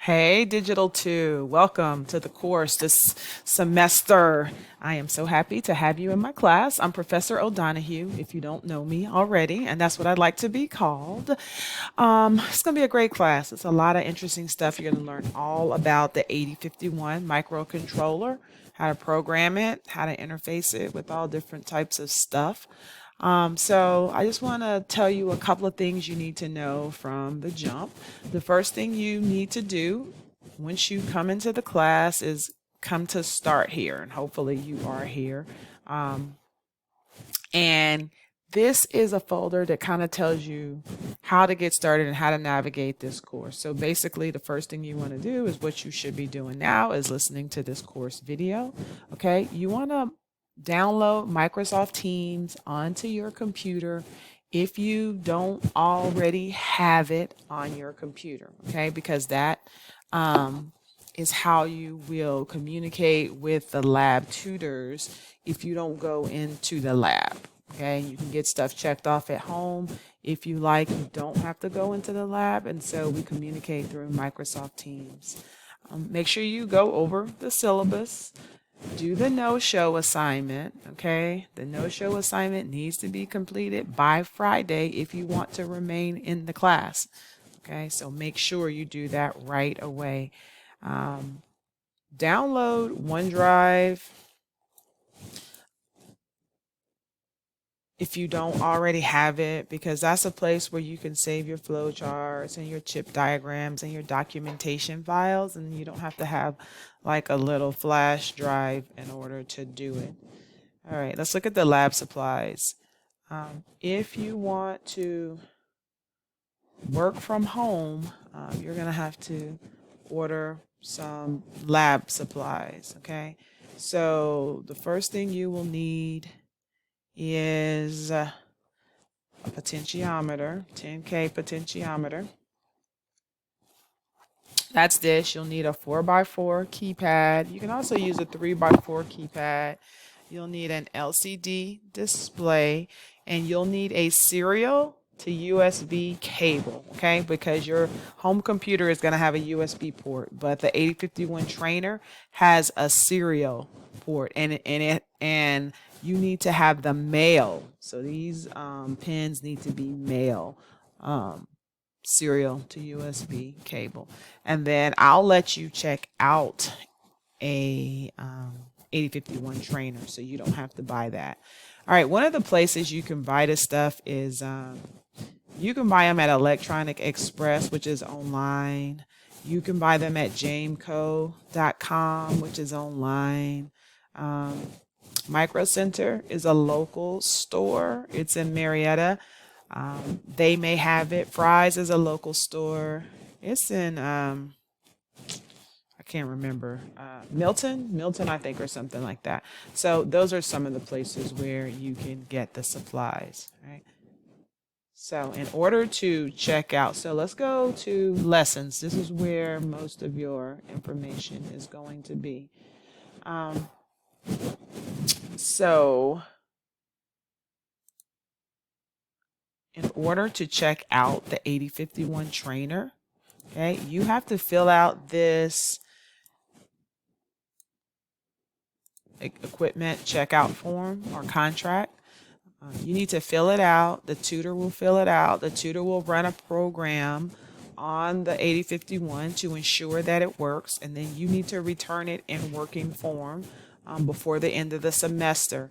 Hey, Digital 2, welcome to the course this semester. I am so happy to have you in my class. I'm Professor O'Donoghue, if you don't know me already, and that's what I'd like to be called. It's going to be a great class. It's a lot of interesting stuff. You're going to learn all about the 8051 microcontroller, how to program it, how to interface it with all different types of stuff. So I just want to tell you a couple of things you need to know from the jump. The first thing you need to do once you come into the class is come to start here, and hopefully you are here. Um, and this is a folder that kind of tells you how to get started and how to navigate this course. So basically, the first thing you want to do is what you should be doing now is listening to this course video. Okay, you want to download Microsoft Teams onto your computer if you don't already have it on your computer, okay? Because that is how you will communicate with the lab tutors if you don't go into the lab, okay? You can get stuff checked off at home if you like. You don't have to go into the lab, and so we communicate through Microsoft Teams. Make sure you go over the syllabus. Do the no-show assignment, okay? The no-show assignment needs to be completed by Friday if you want to remain in the class, okay? So make sure you do that right away. Download OneDrive if you don't already have it, because that's a place where you can save your flowcharts and your chip diagrams and your documentation files, and you don't have to have like a little flash drive in order to do it. All right, let's look at the lab supplies. If you want to work from home, you're going to have to order some lab supplies, okay? So the first thing you will need is a potentiometer, 10K potentiometer. That's this. You'll need a 4x4 keypad. You can also use a 3x4 keypad. You'll need an LCD display, and you'll need a serial to USB cable, okay? Because your home computer is going to have a USB port, but the 8051 trainer has a serial port, and you need to have the male. So these pins need to be male. Serial to USB cable. And then I'll let you check out a 8051 trainer, so you don't have to buy that. All right, one of the places you can buy this stuff is you can buy them at Electronic Express, which is online. You can buy them at jameco.com, which is online. Micro Center is a local store. It's in Marietta. They may have it. Fry's is a local store. It's in I can't remember, Milton, I think, or something like that. So those are some of the places where you can get the supplies, right? So in order to check out, so let's go to lessons. This is where most of your information is going to be. So in order to check out the 8051 trainer, okay, you have to fill out this equipment checkout form or contract. You need to fill it out. The tutor will fill it out. The tutor will run a program on the 8051 to ensure that it works, and then you need to return it in working form before the end of the semester.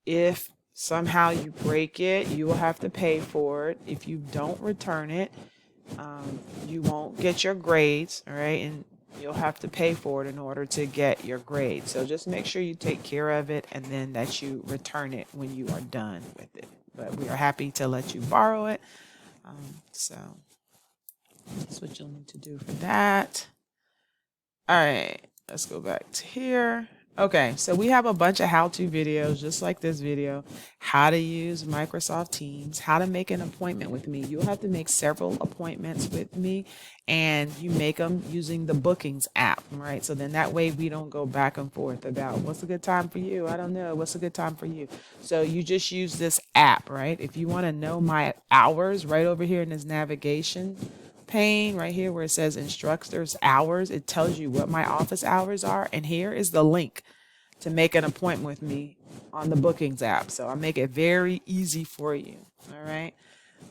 If somehow you break it, you will have to pay for it. If you don't return it, you won't get your grades, all right? And you'll have to pay for it in order to get your grade. So just make sure you take care of it, and then that you return it when you are done with it. But we are happy to let you borrow it. So that's what you'll need to do for that. All right, let's go back to here. Okay, so we have a bunch of how-to videos just like this video, how to use Microsoft Teams, how to make an appointment with me. You'll have to make several appointments with me, and you make them using the bookings app, right? So then that way we don't go back and forth about what's a good time for you. I don't know. What's a good time for you? So you just use this app, right? If you want to know my hours right over here in this navigation pane right here where it says instructors hours, it tells you what my office hours are. And here is the link to make an appointment with me on the bookings app. So I make it very easy for you. All right.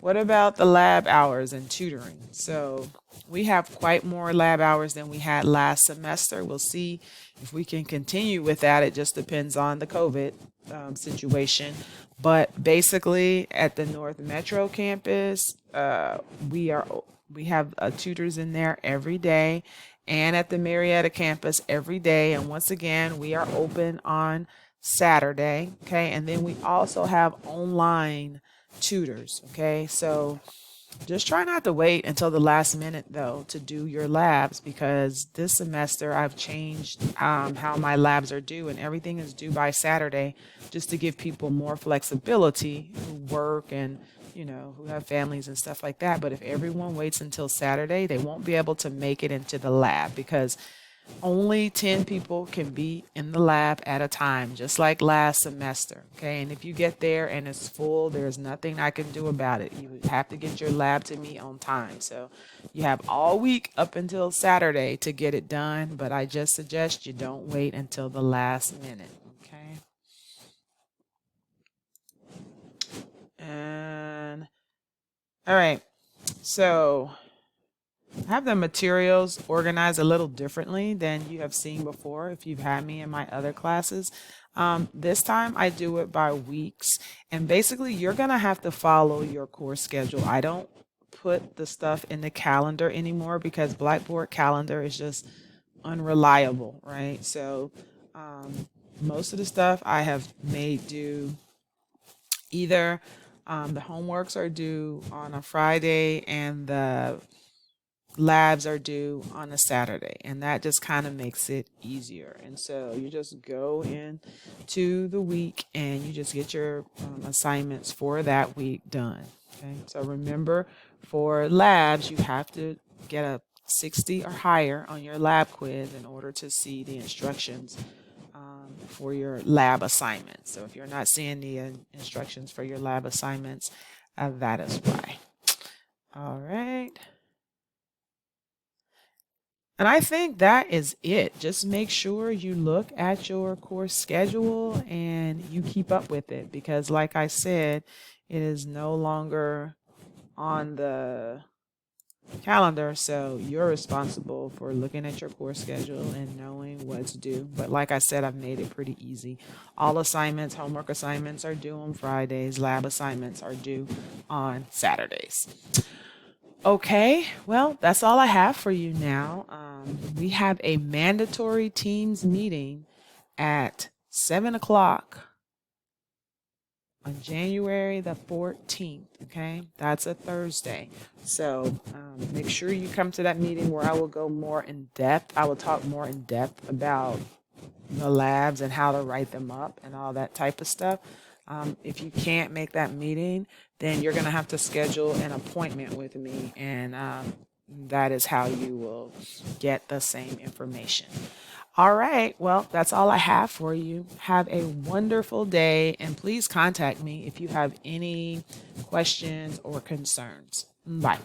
What about the lab hours and tutoring? So we have quite more lab hours than we had last semester. We'll see if we can continue with that. It just depends on the COVID situation. But basically, at the North Metro campus, we have tutors in there every day, and at the Marietta campus every day. And once again, we are open on Saturday. Okay, and then we also have online tutors. Okay, so just try not to wait until the last minute though to do your labs, because this semester I've changed how my labs are due, and everything is due by Saturday, just to give people more flexibility who work and who have families and stuff like that. But if everyone waits until Saturday, they won't be able to make it into the lab, because only 10 people can be in the lab at a time, just like last semester. Okay. And if you get there and it's full, there's nothing I can do about it. You have to get your lab to me on time. So you have all week up until Saturday to get it done. But I just suggest you don't wait until the last minute. Okay. And all right. So I have the materials organized a little differently than you have seen before if you've had me in my other classes. This time I do it by weeks, and basically you're going to have to follow your course schedule. I don't put the stuff in the calendar anymore because Blackboard calendar is just unreliable, right? So most of the stuff I have made do either the homeworks are due on a Friday and the labs are due on a Saturday, and that just kind of makes it easier. And so you just go into the week and you just get your assignments for that week done. Okay. So remember, for labs, you have to get a 60 or higher on your lab quiz in order to see the instructions for your lab assignments. So if you're not seeing the instructions for your lab assignments, that is why. All right. And I think that is it. Just make sure you look at your course schedule and you keep up with it, because like I said, it is no longer on the calendar. So you're responsible for looking at your course schedule and knowing what's due. But like I said, I've made it pretty easy. All assignments, homework assignments are due on Fridays. Lab assignments are due on Saturdays. Okay, well, that's all I have for you now. We have a mandatory Teams meeting at 7 o'clock on January the 14th. Okay, that's a Thursday. So make sure you come to that meeting where I will go more in depth. I will talk more in depth about the labs and how to write them up and all that type of stuff. If you can't make that meeting, then you're going to have to schedule an appointment with me, and that is how you will get the same information. All right, well, that's all I have for you. Have a wonderful day, and please contact me if you have any questions or concerns. Bye.